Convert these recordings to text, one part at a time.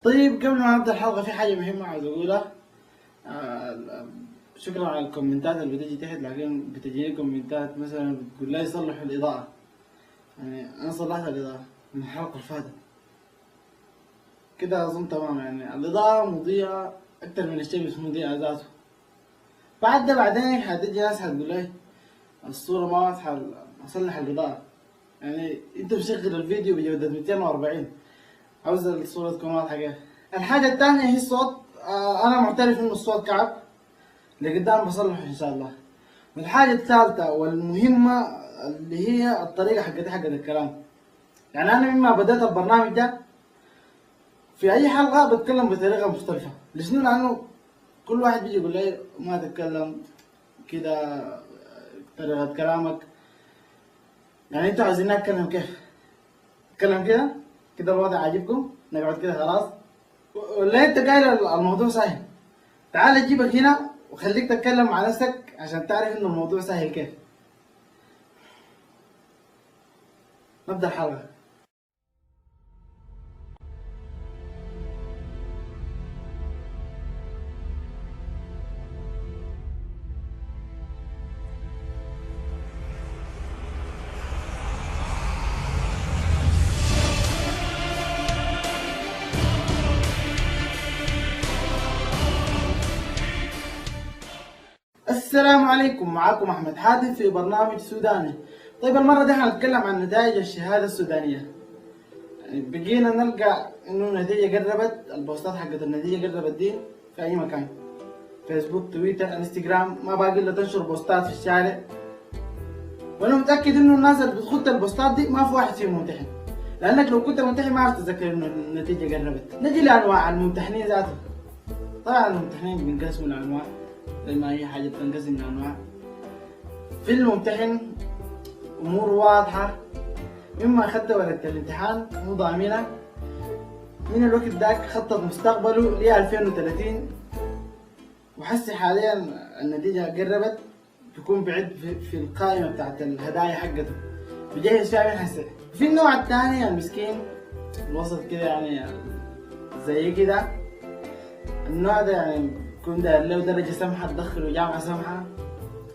طيب قبل ما نبدأ الحلقة في حاجة مهمة عايز أقولها. شكرا على الكومنتات اللي بتجي تحت، لكن بتجيني كومنتات مثلا بتقول لي صلح الإضاءة. يعني أنا صلحت الإضاءة من الحلقة اللي فاتت كده أظن تمام. يعني الإضاءة مضيئة أكتر من الشيء مش مضيئة ذاته. بعدين حتجي ناس حتقول لي الصورة ما واضحة، أصلح الإضاءة. يعني أنت مشغل الفيديو بجودة 240، عاوز الصورة تكون واضحة كيف؟ الحاجة التانية هي الصوت. أنا معترف إنه الصوت كعب، اللي قدام بصلحه إن شاء الله. والحاجة الثالثة والمهمة اللي هي الطريقة حقت الكلام. يعني أنا مما بدأت البرنامج ده في أي حلقة بتكلم بطريقة مختلفة. لشنو؟ لأنه كل واحد بيجي يقول لي ما تتكلم كده، طريقة كلامك. يعني أنتوا عايزيني أتكلم كيف؟ أتكلم كده؟ كده الوضع عاجبكم؟ نقعد كده خلاص؟ ولا أنت قايل الموضوع سهل؟ تعال أجيبك هنا وخليك تتكلم مع نفسك عشان تعرف إنه الموضوع سهل كيف. نبدأ الحلقة. السلام عليكم، معكم أحمد حاتم في برنامج سوداني. طيب المرة دي حنتكلم عن نتائج الشهادة السودانية. يعني بقينا نلقى إنه النتيجة قربت، البوستات حقت النتيجة قربت دي في أي مكان، فيسبوك، تويتر، انستجرام، ما باقي إلا تنشر بوستات في الشارع. وأنا متأكد إنه الناس اللي بتخط البوستات دي ما في واحد فيهم ممتحن، لأنك لو كنت ممتحن ما عرفت تتذكر إنه النتيجة قربت. نجي لأنواع الممتحنين ذاته. طبعا الممتحنين بينقسموا لأنواع زي ما أي حاجة بتنقسم لأنواع. في الممتحن أمور واضحة، مما أخدت ورقة الامتحان مو ضامنة من الوقت داك، خطط مستقبله ل 2030، وحسي حاليا النتيجة قربت، بيكون بعد في القائمة بتاعت الهدايا حقته، بجهز فيها من حسي. في النوع الثاني المسكين الوسط كده، يعني زي كده. النوع ده يعني بيكون داير له درجة سمحة، تدخله جامعة سمحة،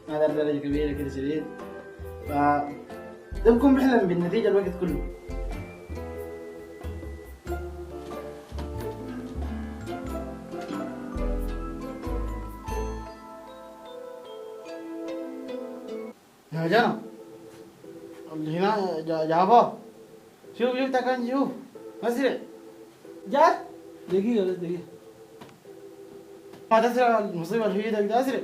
ما دار درجة كبيرة كده شديد. ده بكون بيحلم بالنتيجة الوقت كله. يا جنى اللي هنا جابوه، شوف كان شوف اسرع جات. دقيقة بس دقيقة، ما تسرع المصيبة اللي في ايدك ده، اسرع.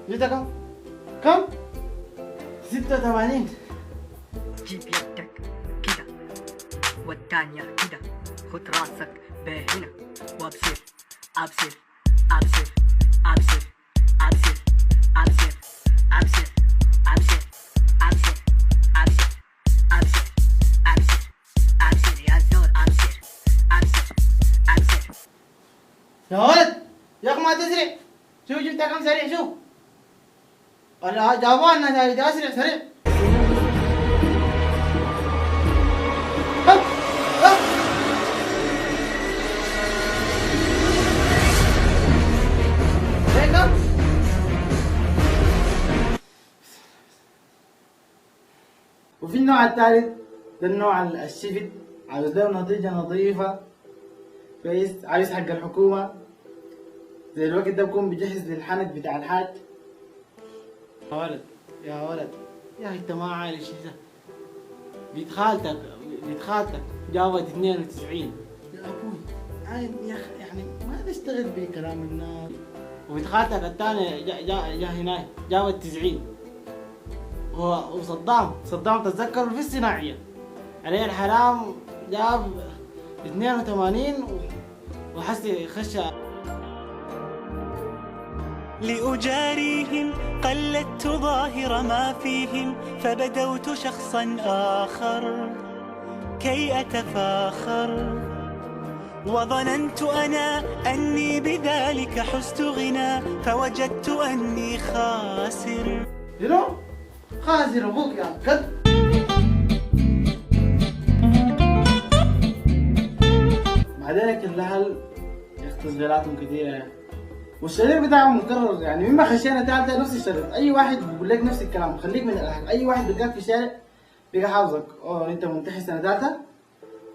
جيت كم 86. جيب يدك كده والتانية كده، خد راسك باهنة وابصر ابصر ابصر ابصر ابصر ابصر ابصر ابصر ابصر ابصر ابصر ابصر ابصر يا زول، ابصر ابصر ابصر. يا ولد يا اخي ما تسرع، شوف جبتها كم سريع، شوف ولا جابوها النتائج، اسرع سريع. وفي النوع الثالث ده النوع الشفت، عاوز له نتيجة نظيفة كويس، عايز حق الحكومة. زي الوقت ده بكون بيجهز للحنك بتاع الحاج. يا ولد يا ولد يا اخي انت ما عايش ده، بنت خالتك جابت 92. يا ابوي يا اخي يعني ما تشتغل بكلام الناس. وبنت خالتك الثانية جا هنا جابت 90. وصدام تتذكر في الصناعية عليه الحرام جاب 82 وحسي خش. لأجاريهم قلدت ظاهر ما فيهم، فبدوت شخصا آخر كي أتفاخر. وظننت أنا أني بذلك حزت غنى، فوجدت أني خاسر. شنو؟ خاسر ابوك يا كد. بعدين كلها تصغيراتهم كثيرة والشريط بتاعهم مكرر، يعني مما خشينا تالتة نفس الشريط، أي واحد بيقول لك نفس الكلام، خليك من الأهل، أي واحد بيلقاك في الشارع بيجي حافظك، أنت منتحي سنة تالتة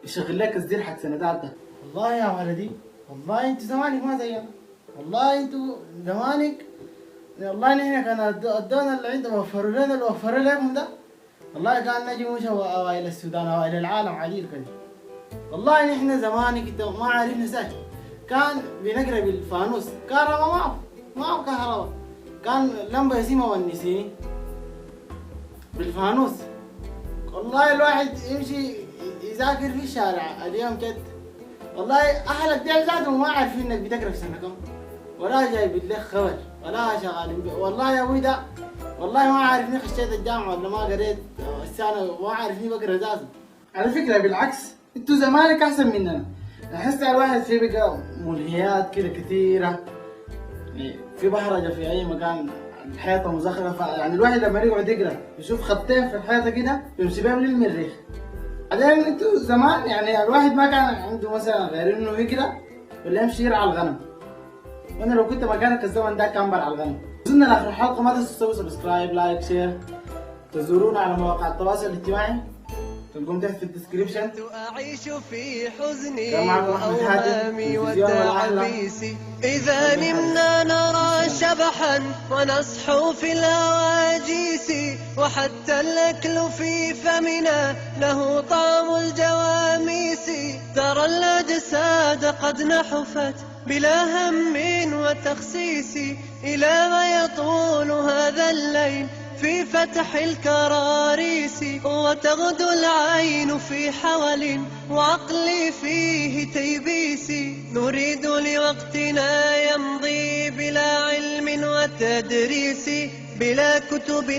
يشغل لك تصدير حق سنة تالتة. والله يا ولدي، والله أنت زمانك ما زينا، والله أنتوا زمانك، والله نحن كان ادونا اللي عندهم وفروا لنا اللي وفروا لهم ده، والله كان نجي مش اوائل السودان اوائل العالم عديل كده. والله نحن زمانك انت ما عارفنا ساي، كان بنقرا بالفانوس، كهرباء ما كهرباء، كان لمبه يسيمه والنسيني بالفانوس. والله الواحد يمشي يذاكر في الشارع اليوم كده، والله اهلك ديل ذاتهم ما عارفين انك بتقرا في سنه كم، ولا جايب لك خبر ولا شغالين والله يا ابوي ده، والله ما عارفني خشيت الجامعه ولا ما قريت السنه، ما عارفني بقرا ذاتي. على فكره بالعكس انتوا زمانك احسن مننا، احس الواحد في بقى ملهيات كده كثيره، يعني في بحرجه في اي مكان، الحيطه مزخرفه، يعني الواحد لما يقعد يقرا يشوف خطين في الحيطه كده يمشي بيهم للمريخ. بعدين انتوا زمان يعني الواحد ما كان عنده مثلا غير انه يقرا ولا يمشي يرعى الغنم، وانا لو كنت مكانك الزمن ده كان برعى الغنم. وصلنا لاخر الحلقه، ما تنسوا تسووا سبسكرايب لايك شير، تزورونا على مواقع التواصل الاجتماعي تلقون تحت في الديسكريبشن. أعيش في حزني كان معكم أحمد حاتم، وأوهامي تلفزيون والأحلام. وتعبيسي، إذا نمنا نرى شبحا ونصحو في الهواجيس، وحتى الأكل في فمنا له طعم الجواميس، ترى الأجساد قد نحفت بلا هم وتخسيس، إلى ما يطول هذا الليل في فتح الكراريس، وتغدو العين في حول وعقلي فيه تيبيس، نريد لوقتنا يمضي بلا علم وتدريس، بلا كتب